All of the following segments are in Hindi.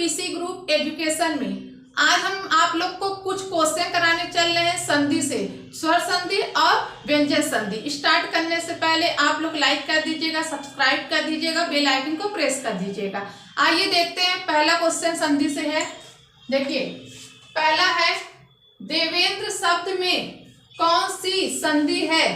पीसी ग्रुप एजुकेशन में आज हम आप लोग को कुछ क्वेश्चन कराने चल रहे हैं संधि से, स्वर संधि और व्यंजन संधि। स्टार्ट करने से पहले आप लोग लाइक कर दीजिएगा, सब्सक्राइब कर दीजिएगा, बेल आइकन को प्रेस कर दीजिएगा। आइए देखते हैं, पहला क्वेश्चन संधि से है। देखिए पहला है, देवेंद्र शब्द में कौन सी संधि है?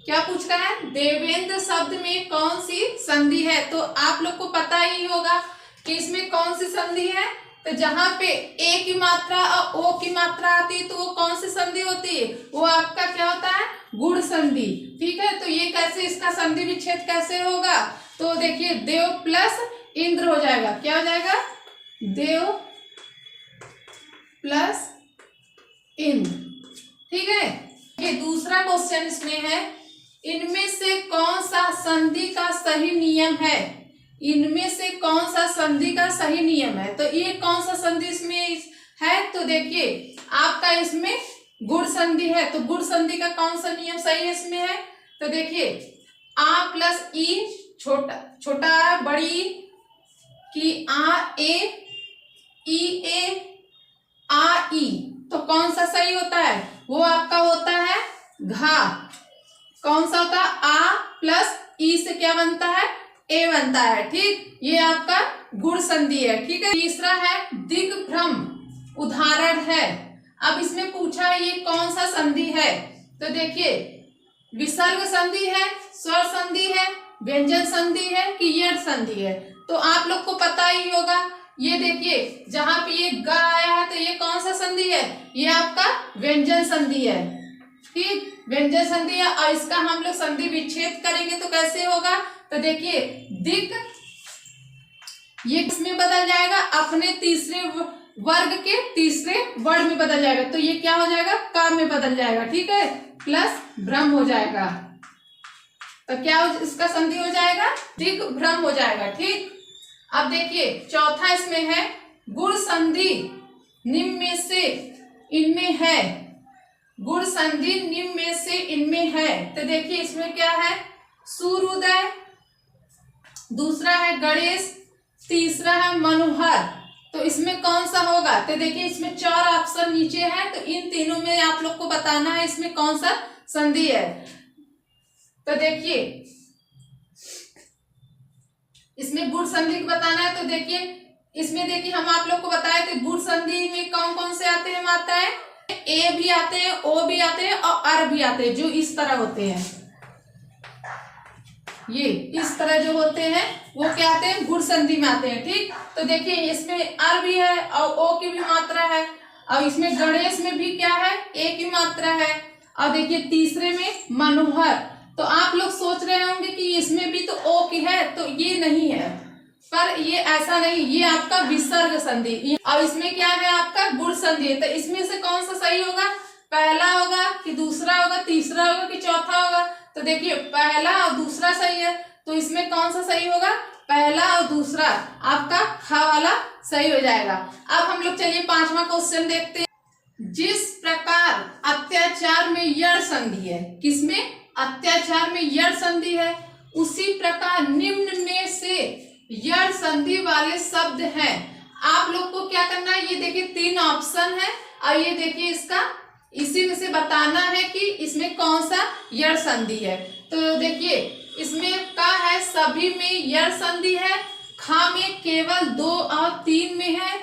क्या पूछ रहा है? देवेंद्र शब्द में कौन सी संधि है? तो आप लोग को पता ही होगा कि इसमें कौन सी संधि है। तो जहां पे ए की मात्रा और ओ की मात्रा आती है तो वो कौन सी संधि होती है? वो आपका क्या होता है? गुण संधि। ठीक है, तो ये कैसे, इसका संधि विच्छेद कैसे होगा? तो देखिए देव प्लस इंद्र हो जाएगा। क्या हो जाएगा? देव प्लस इंद्र। ठीक है, ये दूसरा क्वेश्चन इसमें है, इनमें से कौन सा संधि का सही नियम है? इनमें से कौन सा संधि का सही नियम है? तो ये कौन सा संधि इसमें है? तो देखिए आपका इसमें गुण संधि है। तो गुण संधि का कौन सा नियम सही है इसमें है? तो देखिए आ प्लस ई, छोटा बड़ी की आ ए, ई ए, आ ई, तो कौन सा सही होता है? वो आपका होता है घा। कौन सा होता है? आ प्लस ई से क्या बनता है? ए बनता है। ठीक, ये आपका गुण संधि है। ठीक है, तीसरा है दिग्भ्रम उदाहरण है। अब इसमें पूछा है ये कौन सा संधि है? तो देखिए विसर्ग संधि है, स्वर संधि है, व्यंजन संधि है कि यण संधि है? तो आप लोग को पता ही होगा। ये देखिए जहां पे ये ग आया है तो ये कौन सा संधि है? ये आपका व्यंजन संधि है। ठीक, व्यंजन संधि है। और इसका हम लोग संधि विच्छेद करेंगे तो कैसे होगा? तो देखिए दिक, ये किसमें बदल जाएगा? अपने तीसरे वर्ग के तीसरे वर्ण में बदल जाएगा। तो ये क्या हो जाएगा? क में बदल जाएगा। ठीक है, प्लस भ्रम हो जाएगा। तो क्या इसका संधि हो जाएगा? दिग भ्रम हो जाएगा। ठीक, अब देखिए चौथा इसमें है, गुण संधि निम्न में से इनमें है। गुण संधि निम्न में से इनमें है। तो देखिए इसमें क्या है? सूर्योदय, दूसरा है गणेश, तीसरा है मनोहर। तो इसमें कौन सा होगा? तो देखिए इसमें 4 ऑप्शन नीचे है, तो इन तीनों में आप लोग को बताना है इसमें कौन सा संधि है। तो देखिए इसमें गुण संधि बताना है। तो देखिए इसमें देखिए हम आप लोग को बताए थे गुण संधि में कौन कौन से आते हैं मात्राएं? ए भी आते हैं, ओ भी आते हैं और अर भी आते हैं, जो इस तरह होते हैं। ये इस तरह जो होते हैं वो क्या आते हैं? गुण संधि में आते हैं। ठीक, तो देखिए इसमें अर भी है और ओ की भी मात्रा है, और इसमें गणेश में भी क्या है? ए की मात्रा है, और देखिए तीसरे में मनोहर। तो आप लोग सोच रहे होंगे कि इसमें भी तो ओ की है, तो ये नहीं है, पर ये ऐसा नहीं, ये आपका विसर्ग संधि। और इसमें क्या है? आपका गुण संधि। तो इसमें से कौन सा सही होगा? पहला होगा कि दूसरा होगा, तीसरा होगा कि चौथा होगा? तो देखिए पहला और दूसरा सही है, तो इसमें कौन सा सही होगा? पहला और दूसरा आपका खा वाला सही हो जाएगा। अब हम लोग चलिए 5वां क्वेश्चन देखते हैं। जिस प्रकार अत्याचार में यण संधि है, किसमें? अत्याचार में यण संधि है, उसी प्रकार निम्न में से यण संधि वाले शब्द हैं। आप लोग को क्या करना है? ये देखिए 3 ऑप्शन है, और ये देखिए इसका इसी में से बताना है कि इसमें कौन सा यण संधि है। तो देखिए इसमें का है, सभी में यण संधि है, खा में केवल 2 और 3 में है,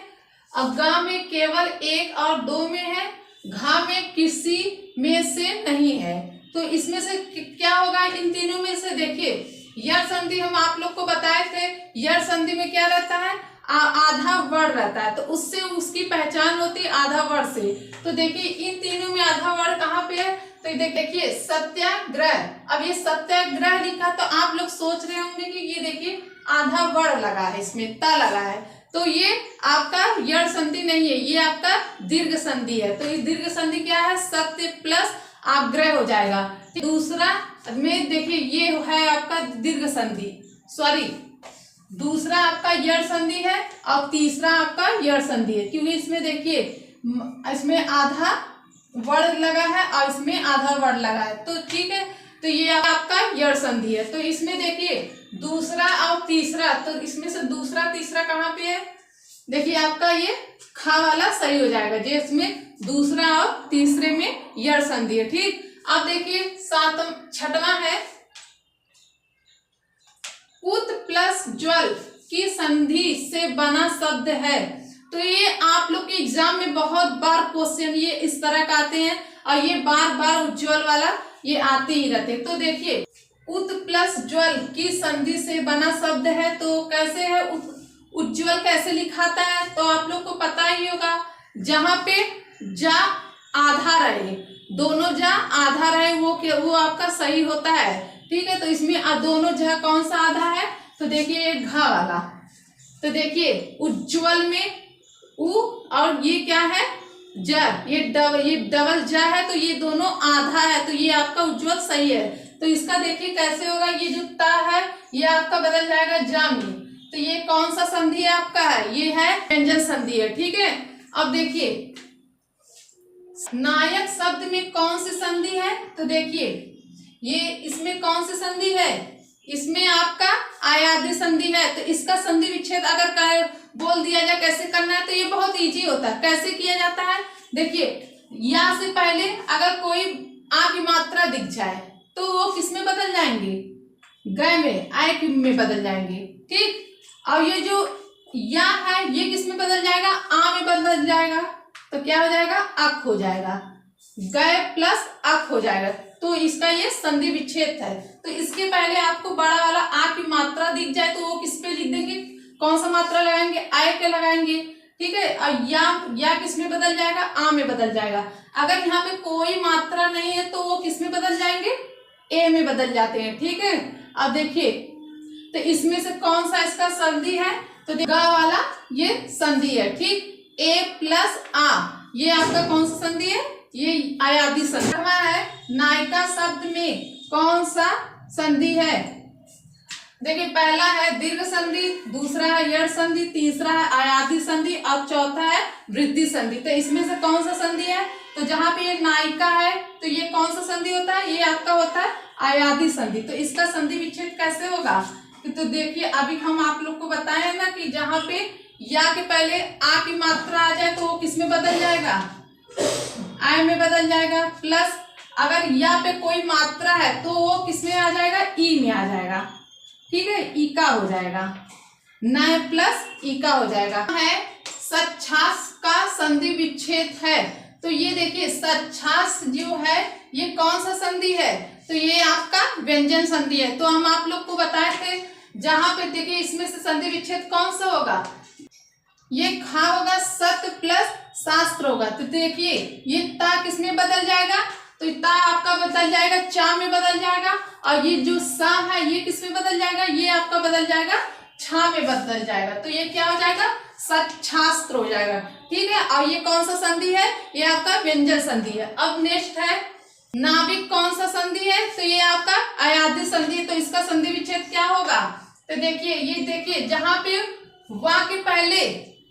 और गा में केवल 1 और 2 में है, घा में किसी में से नहीं है। तो इसमें से क्या होगा? इन तीनों में से देखिए यण संधि हम आप लोग को बताए थे, यण संधि में क्या रहता है? आधा वर्ण रहता है, तो उससे उसकी पहचान होती है आधा वर्ण से। तो देखिए इन तीनों में आधा वर्ण कहाँ पे है? तो देखिए सत्याग्रह। अब ये सत्याग्रह लिखा तो आप लोग सोच रहे होंगे कि ये देखिए आधा वर्ण लगा है, इसमें ता लगा है, तो ये आपका यण संधि नहीं है, ये आपका दीर्घ संधि है। तो ये दीर्घ संधि क्या है? सत्य प्लस आग्रह हो जाएगा। दूसरा में देखिए ये है आपका दीर्घ संधि, सॉरी दूसरा आपका यण संधि है और तीसरा आपका यण संधि है, क्योंकि इसमें देखिए इसमें आधा वर्ण लगा है और इसमें आधा वर्ण लगा है। तो ठीक है, तो ये आपका यण संधि है। तो इसमें देखिए दूसरा और तीसरा, तो इसमें से दूसरा तीसरा कहाँ पे है? देखिए आपका ये खा वाला सही हो जाएगा, जिसमें दूसरा और तीसरे में यड़ संधि है। ठीक, अब देखिए छठवां है उत प्लस ज्वल की संधि से बना शब्द है। तो ये आप लोग के एग्जाम में बहुत बार क्वेश्चन ये इस तरह का आते हैं और ये बार बार उज्ज्वल वाला ये आते ही रहते। तो देखिए उत प्लस ज्वल की संधि से बना शब्द है, तो कैसे है उज्ज्वल कैसे लिखाता है, तो आप लोग को पता ही होगा, जहां पे जा आधा रहे, दोनों जा आधा रहे वो आपका सही होता है। ठीक है, तो इसमें दोनों जा कौन सा आधा है, तो देखिए घा वाला। तो देखिए उज्ज्वल में उ और ये क्या है ज, ये डबल ज है, तो ये दोनों आधा है, तो ये आपका उज्ज्वल सही है। तो इसका देखिए कैसे होगा, ये जो ता है ये आपका बदल जाएगा जा में, तो ये कौन सा संधि है आपका है, ये है व्यंजन संधि है। ठीक है, अब देखिए नायक शब्द में कौन सी संधि है, तो देखिए ये इसमें कौन सी संधि है, इसमें आपका आयादी संधि है। तो इसका संधि विच्छेद अगर बोल दिया जाए कैसे करना है, तो ये बहुत इजी होता है। कैसे किया जाता है, देखिए या से पहले अगर कोई आ की मात्रा दिख जाए तो वो किस में बदल जाएंगे, ग में, आय में बदल जाएंगे। ठीक, और ये जो या है ये किस में बदल जाएगा, आ में बदल जाएगा, तो क्या हो जाएगा, अक हो जाएगा, गए प्लस अक हो जाएगा। तो इसका ये संधि विच्छेद है। तो इसके पहले आपको बड़ा वाला आ की मात्रा दिख जाए तो वो किस पे लिख देंगे, कौन सा मात्रा लगाएंगे, आय के लगाएंगे। ठीक है, और या किस में बदल जाएगा, आ में बदल जाएगा। अगर यहाँ पे कोई मात्रा नहीं है तो वो किस में बदल जाएंगे, ए में बदल जाते हैं। ठीक है, अब देखिए तो इसमें से कौन सा इसका संधि है, तो गा वाला ये संधि है। ठीक, ए प्लस आ ये आपका कौन सा संधि है, ये आयादी संधि है। नायिका शब्द में कौन सा संधि है, देखिए पहला है दीर्घ संधि, दूसरा है यड़ संधि, तीसरा है आयादी संधि और चौथा है वृद्धि संधि। तो इसमें से कौन सा संधि है, तो जहां पे ये नायिका है तो ये कौन सा संधि होता है, ये आपका होता है आयादी संधि। तो इसका संधि विच्छेद कैसे होगा, तो देखिए अभी हम आप लोग को बताए ना कि जहां पे या के पहले आ की मात्रा आ जाए तो वो किस में बदल जाएगा, आय में बदल जाएगा, प्लस अगर या पे कोई मात्रा है तो वो किस में आ जाएगा, ई में आ जाएगा। ठीक है, ईका हो जाएगा, नय प्लस ईका हो जाएगा। है सच्छास का संधि विच्छेद है, तो ये देखिए सच्छास जो है ये कौन सा संधि है, तो ये आपका व्यंजन संधि है। तो हम आप लोग को बताए थे, जहां पे देखिए इसमें से संधि विच्छेद कौन सा होगा, ये खा होगा, सत प्लस शास्त्र होगा। तो देखिए ये ता किस में बदल जाएगा, तो ता आपका बदल जाएगा चा में बदल जाएगा, और ये जो सा है ये किस में बदल जाएगा, ये आपका बदल जाएगा छा में बदल जाएगा। तो ये क्या हो जाएगा, सच्छास्त्र हो जाएगा। ठीक है, और ये कौन सा संधि है, ये आपका व्यंजन संधि है। अब नेक्स्ट है नाविक कौन सा संधि है, तो ये आपका आयादी संधि है। तो इसका संधि विच्छेद क्या होगा, तो देखिए ये देखिए जहां पे वा के पहले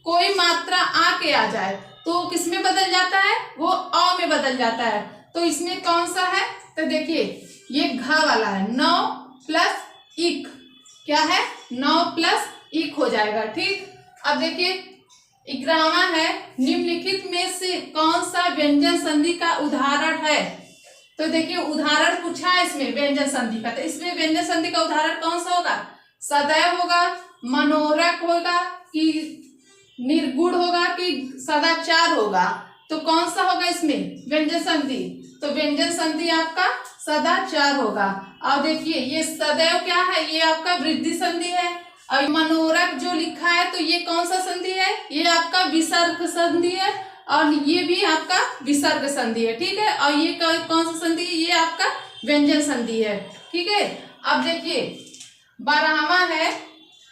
कोई मात्रा आ के आ जाए तो किस में बदल जाता है, वो अ में बदल जाता है। तो इसमें कौन सा है, तो देखिए ये घ वाला है, 9 प्लस इक क्या है, 9 प्लस इक हो जाएगा। ठीक, अब देखिए 11वां है निम्नलिखित में से कौन सा व्यंजन संधि का उदाहरण है, तो देखिए उदाहरण पूछा है इसमें व्यंजन संधि का, तो इसमें व्यंजन संधि का उदाहरण कौन सा होगा, सदैव होगा, मनोरक होगा कि निर्गुण होगा कि सदाचार होगा। तो कौन सा होगा इसमें व्यंजन संधि, तो व्यंजन संधि आपका सदाचार होगा। और देखिए ये सदैव क्या है, ये आपका वृद्धि संधि है, और मनोरक जो लिखा है तो ये कौन सा संधि है, ये आपका विसर्ग संधि है, और ये भी आपका विसर्ग संधि है। ठीक है, और ये कौन सा संधि है, ये आपका व्यंजन संधि है। ठीक है, अब देखिए 12वां है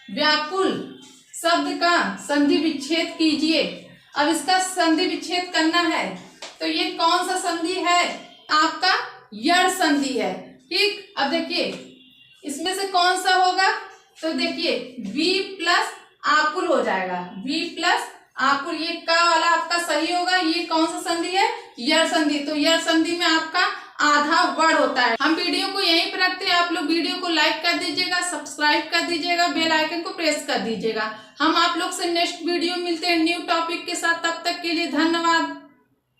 व्याकुल शब्द का संधि विच्छेद कीजिए। अब इसका संधि विच्छेद करना है, तो ये कौन सा संधि है, आपका यड़ संधि है। ठीक, अब देखिए इसमें से कौन सा होगा, तो देखिए वी प्लस आकुल हो जाएगा, वी प्लस आकुल, ये का वाला आपका सही होगा। ये कौन सा संधि है, यड़ संधि। तो यड़ संधि में आपका आधा वर्ड होता है। हम वीडियो को यहीं पर रखते हैं। आप लोग वीडियो को लाइक कर दीजिएगा, सब्सक्राइब कर दीजिएगा, बेल आइकन को प्रेस कर दीजिएगा। हम आप लोग से नेक्स्ट वीडियो मिलते हैं न्यू टॉपिक के साथ। तब तक के लिए धन्यवाद।